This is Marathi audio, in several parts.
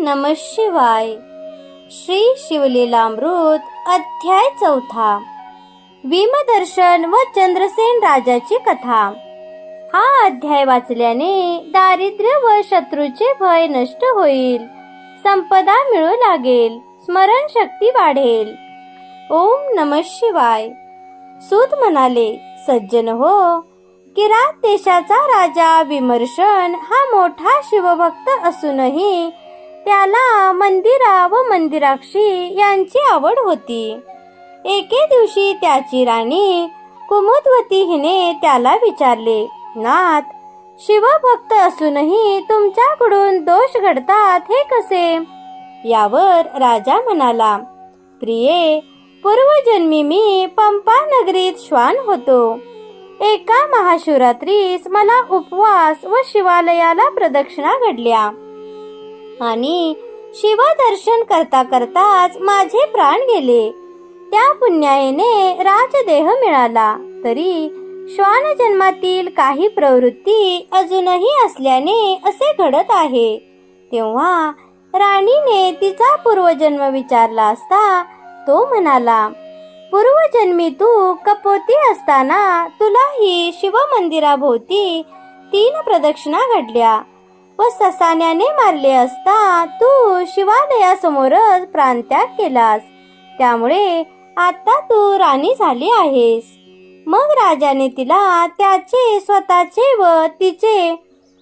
नमः शिवाय. श्री शिवलीलामृत अध्याय 4. भीमदर्शन व चंद्रसेन राजाची कथा. हा अध्याय वाचल्याने दारिद्र्य व शत्रूचे भय नष्ट होईल, संपदा मिळू लागेल, स्मरण शक्ती वाढेल. ओम नमः शिवाय. सूत म्हणाले, सज्जन हो, किरात देशाचा राजा विमर्शन हा मोठा शिवभक्त असूनही त्याला मंदिरा व मंदिराक्षी यांची आवड होती. एके दिवशी त्याची राणी कुमुदवती हिने त्याला विचारले, नाथ, शिवभक्त असूनही तुमच्याकडून दोष घडतात हे कसे? यावर राजा म्हणाला, प्रिये, पूर्वजन्मी मी पंपा नगरीत श्वान होतो. एका महाशिवरात्रीस मला उपवास व शिवालयाला प्रदक्षिणा घडल्या आणि शिवदर्शन करता करताच माझे प्राण गेले. त्या पुण्याईने राजदेह मिळाला, तरी श्वान जन्मातील काही प्रवृत्ती अजूनही असल्याने असे घडत आहे. तेव्हा राणीने तिचा पूर्वजन्म विचारला असता तो म्हणाला, पूर्वजन्मी तू कपोती असताना तुलाही शिवमंदिराभोवती 3 प्रदक्षिणा घडल्या व ससाण्याने मारले असता तू शिवालयासमोरच प्राणत्याग केलास. त्यामुळे आता तू राणी झाली आहेस. मग राजाने तिला त्याचे स्वतःचे व तिचे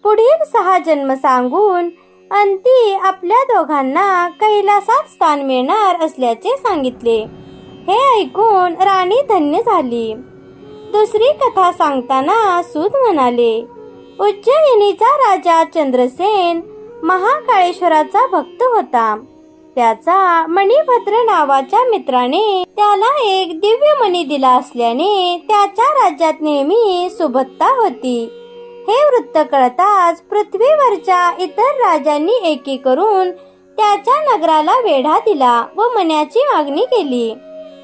पुढील 6 जन्म सांगून अंती आपल्या दोघांना कैलासात स्थान मिळणार असल्याचे सांगितले. हे ऐकून राणी धन्य झाली. दुसरी कथा सांगताना सूत म्हणाले, उज्जयिनीचा राजा चंद्रसेन महाकाळेश्वराचा भक्त होता. त्याचा मणिभद्र नावाच्या मित्राने त्याला एक दिव्य मणी दिला असल्याने त्याच्या राज्यात नेहमी सुबत्ता होती. हे वृत्त कळताच पृथ्वीवरच्या इतर राजांनी एकी करून त्याच्या नगराला वेढा दिला व मण्याची मागणी केली.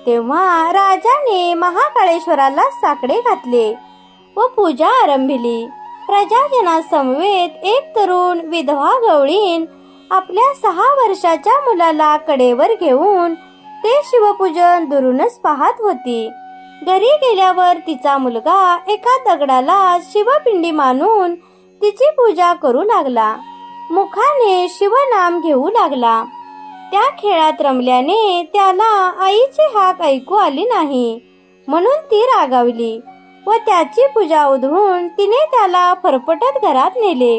तेव्हा राजाने महाकाळेश्वराला साकडे घातले व पूजा आरंभिली. प्रजाजनासमवेत एक तरुण विधवा गवळीण आपल्या 6 वर्षाच्या मुलाला कडेवर घेऊन ते शिवपूजन दुरूनच पाहत होती. घरी गेल्यावर तिचा मुलगा एका दगडाला शिवपिंडी मानून तिची पूजा करू लागला. मुखाने शिवनाम घेऊ लागला. त्या खेळात रमल्याने त्याला आईची हाक ऐकू आली नाही, म्हणून ती रागावली व त्याची पूजा उधळून तिने त्याला फरफटत घरात नेले.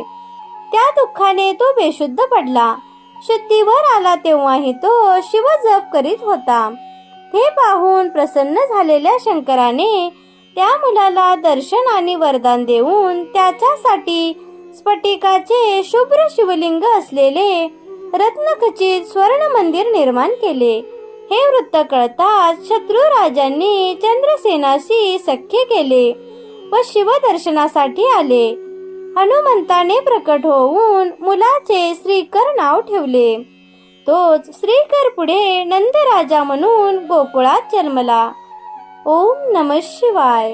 त्या दुःखाने तो बेशुद्ध पडला. शुद्धीवर आला तेव्हाही तो शिवजप करीत होता. हे पाहून प्रसन्न झालेल्या शंकराने त्या मुलाला दर्शन आणि वरदान देऊन त्याच्यासाठी स्फटिकाचे शुभ्र शिवलिंग असलेले रत्नखचित स्वर्ण मंदिर निर्माण केले. हे वृत्त कळताच शत्रू राजांनी चंद्रसेनाशी सख्य केले व शिवदर्शनासाठी आले. हनुमंताने प्रकट होऊन मुलाचे श्रीकर नाव ठेवले. तोच श्रीकर पुढे नंदराजा म्हणून गोकुळात जन्मला. ओम नमः शिवाय.